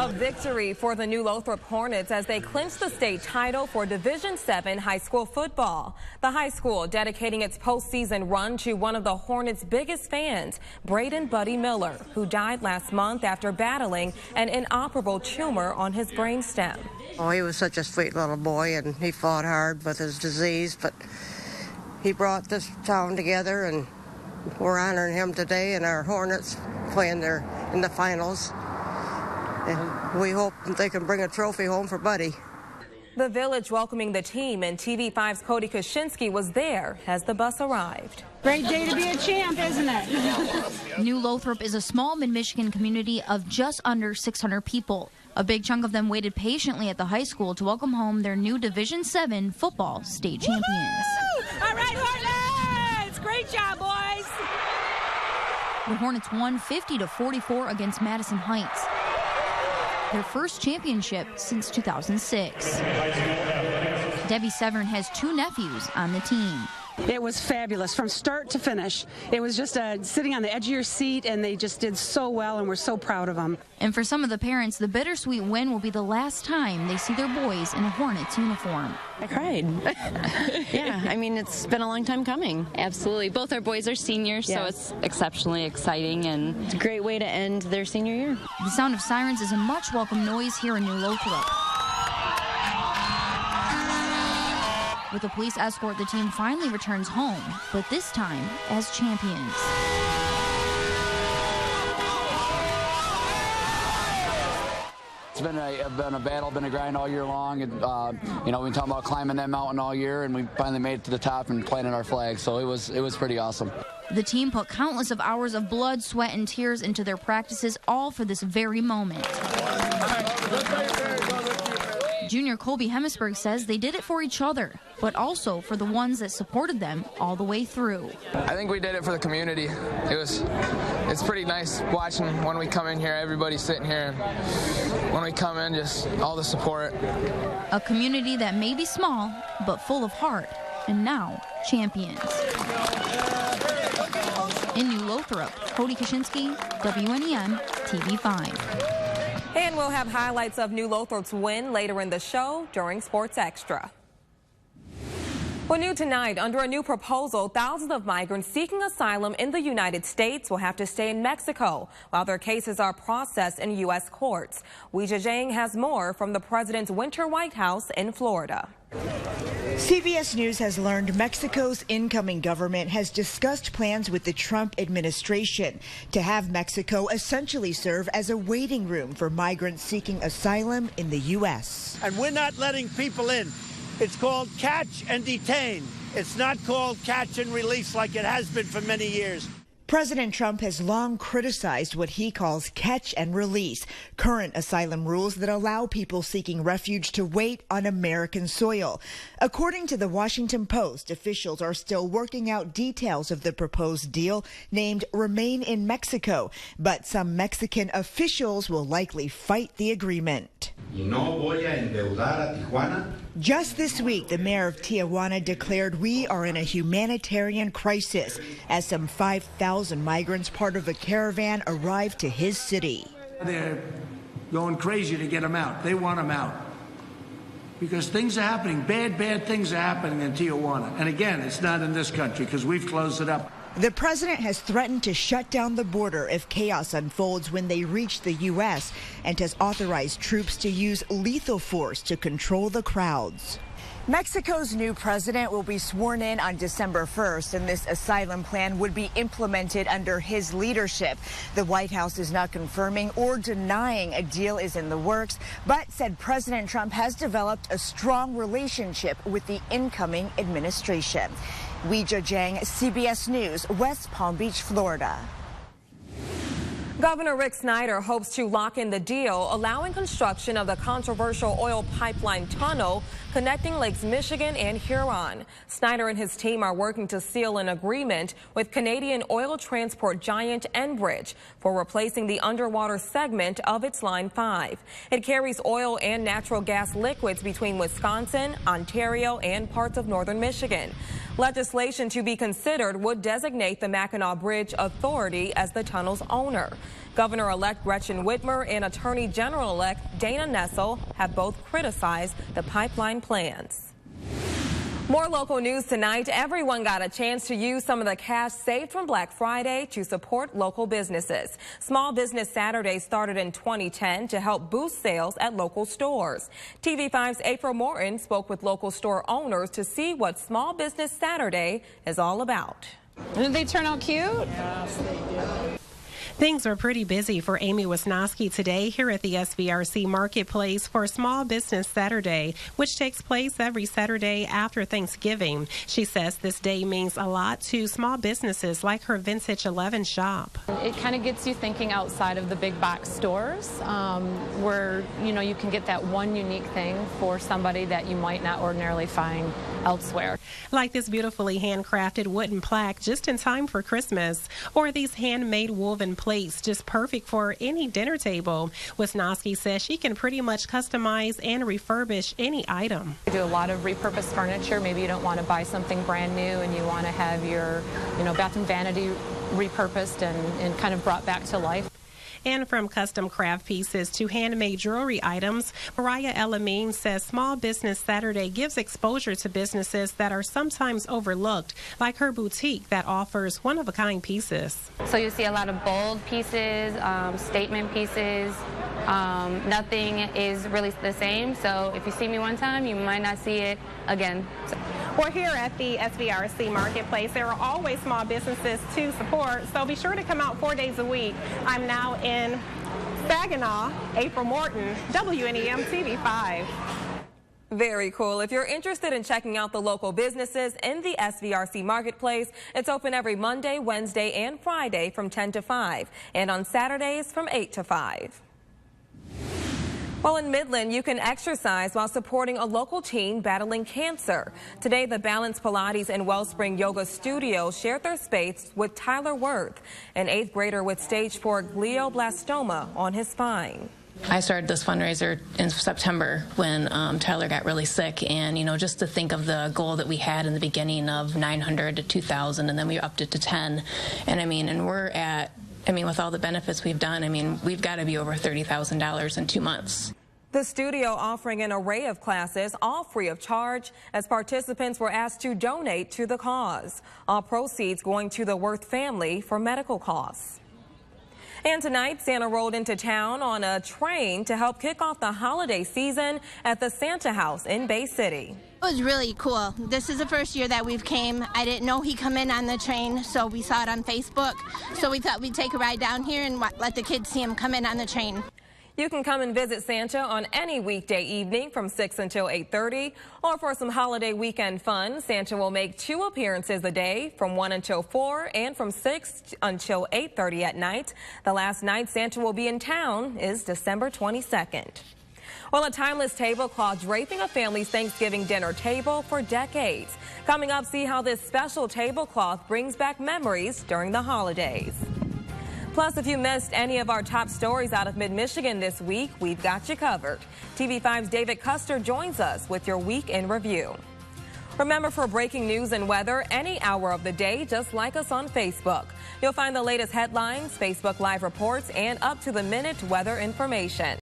A victory for the New Lothrop Hornets as they clinched the state title for Division VII high school football. The high school dedicating its postseason run to one of the Hornets' biggest fans, Braden Buddy Miller, who died last month after battling an inoperable tumor on his brainstem. Oh, he was such a sweet little boy, and he fought hard with his disease, but he brought this town together, and we're honoring him today, and our Hornets playing there in the finals. And we hope they can bring a trophy home for Buddy. The village welcoming the team, and TV5's Cody Kaczynski was there as the bus arrived. Great day to be a champ, isn't it? New Lothrop is a small mid-Michigan community of just under 600 people. A big chunk of them waited patiently at the high school to welcome home their new Division VII football state champions. All right, Hornets! Great job, boys! The Hornets won 50-44 against Madison Heights, their first championship since 2006. Debbie Severn has two nephews on the team. It was fabulous from start to finish. It was just sitting on the edge of your seat, and they just did so well, and we're so proud of them. And for some of the parents, the bittersweet win will be the last time they see their boys in a Hornets uniform. I cried. Yeah, I mean, it's been a long time coming. Absolutely. Both our boys are seniors, so it's exceptionally exciting, and It's a great way to end their senior year. The sound of sirens is a much welcome noise here in New Lothrop. With a police escort, the team finally returns home, but this time as champions. It's been a battle, been a grind all year long. And, you know, we've been talking about climbing that mountain all year, and we finally made it to the top and planted our flag. So it was pretty awesome. The team put countless of hours of blood, sweat, and tears into their practices, all for this very moment. Junior Colby Hemisberg says they did it for each other, but also for the ones that supported them all the way through. I think we did it for the community. It's pretty nice watching when we come in here, everybody sitting here. When we come in, just all the support. A community that may be small, but full of heart, and now champions. In New Lothrop, Cody Kaczynski, WNEM, TV5. And we'll have highlights of New Lothrop's win later in the show during Sports Extra. Well, new tonight, under a new proposal, thousands of migrants seeking asylum in the United States will have to stay in Mexico while their cases are processed in U.S. courts. Weijia Zhang has more from the president's winter White House in Florida. CBS News has learned Mexico's incoming government has discussed plans with the Trump administration to have Mexico essentially serve as a waiting room for migrants seeking asylum in the U.S. And we're not letting people in. It's called catch and detain. It's not called catch and release like it has been for many years. President Trump has long criticized what he calls catch and release, current asylum rules that allow people seeking refuge to wait on American soil. According to the Washington Post, officials are still working out details of the proposed deal named Remain in Mexico, but some Mexican officials will likely fight the agreement. Just this week, the mayor of Tijuana declared we are in a humanitarian crisis as some 5,000 migrants, part of a caravan, arrived to his city. They're going crazy to get them out. They want them out because things are happening. Bad things are happening in Tijuana. And again, it's not in this country because we've closed it up. The president has threatened to shut down the border if chaos unfolds when they reach the U.S. and has authorized troops to use lethal force to control the crowds. Mexico's new president will be sworn in on December 1st, and this asylum plan would be implemented under his leadership. The White House is not confirming or denying a deal is in the works, but said President Trump has developed a strong relationship with the incoming administration. Weijia Zhang, CBS News, West Palm Beach, Florida. Governor Rick Snyder hopes to lock in the deal, allowing construction of the controversial oil pipeline tunnel connecting Lakes Michigan and Huron. Snyder and his team are working to seal an agreement with Canadian oil transport giant Enbridge for replacing the underwater segment of its Line 5. It carries oil and natural gas liquids between Wisconsin, Ontario, and parts of northern Michigan. Legislation to be considered would designate the Mackinac Bridge Authority as the tunnel's owner. Governor-elect Gretchen Whitmer and Attorney General-elect Dana Nessel have both criticized the pipeline plans. More local news tonight. Everyone got a chance to use some of the cash saved from Black Friday to support local businesses. Small Business Saturday started in 2010 to help boost sales at local stores. TV5's April Morton spoke with local store owners to see what Small Business Saturday is all about. Did they turn out cute? Yes, they did. Things were pretty busy for Amy Wisnowski today here at the SVRC Marketplace for Small Business Saturday, which takes place every Saturday after Thanksgiving. She says this day means a lot to small businesses like her Vintage 11 shop. It kind of gets you thinking outside of the big box stores where, you can get that one unique thing for somebody that you might not ordinarily find elsewhere. Like this beautifully handcrafted wooden plaque just in time for Christmas, or these handmade woven plates just perfect for any dinner table. Wisnowski says she can pretty much customize and refurbish any item. We do a lot of repurposed furniture. Maybe you don't want to buy something brand new and you want to have your bath and vanity repurposed and kind of brought back to life. And from custom craft pieces to handmade jewelry items, Mariah Elamine says Small Business Saturday gives exposure to businesses that are sometimes overlooked, like her boutique that offers one-of-a-kind pieces. So you see a lot of bold pieces, statement pieces. Nothing is really the same, so if you see me one time, you might not see it again. We're here at the SVRC Marketplace. There are always small businesses to support, so be sure to come out 4 days a week. I'm now in Saginaw. April Morton, WNEM TV5. Very cool. If you're interested in checking out the local businesses in the SVRC Marketplace, it's open every Monday, Wednesday, and Friday from 10 to 5, and on Saturdays from 8 to 5. Well, in Midland, you can exercise while supporting a local teen battling cancer. Today, the Balance Pilates and Wellspring Yoga Studio shared their space with Tyler Worth, an 8th grader with stage 4 glioblastoma on his spine. I started this fundraiser in September when Tyler got really sick, and just to think of the goal that we had in the beginning of 900 to 2,000, and then we upped it to 10, and we're at, with all the benefits we've done, we've got to be over $30,000 in 2 months. The studio offering an array of classes, all free of charge, as participants were asked to donate to the cause. All proceeds going to the Worth family for medical costs. And tonight, Santa rolled into town on a train to help kick off the holiday season at the Santa House in Bay City. It was really cool. This is the first year that we've came. I didn't know he'd come in on the train, so we saw it on Facebook. So we thought we'd take a ride down here and let the kids see him come in on the train. You can come and visit Santa on any weekday evening from 6 until 8:30. Or for some holiday weekend fun, Santa will make 2 appearances a day from 1 until 4 and from 6 until 8:30 at night. The last night Santa will be in town is December 22nd. Well, a timeless tablecloth draping a family's Thanksgiving dinner table for decades. Coming up, see how this special tablecloth brings back memories during the holidays. Plus, if you missed any of our top stories out of mid-Michigan this week, we've got you covered. TV5's David Custer joins us with your week in review. Remember, for breaking news and weather any hour of the day, just like us on Facebook. You'll find the latest headlines, Facebook Live reports, and up-to-the-minute weather information.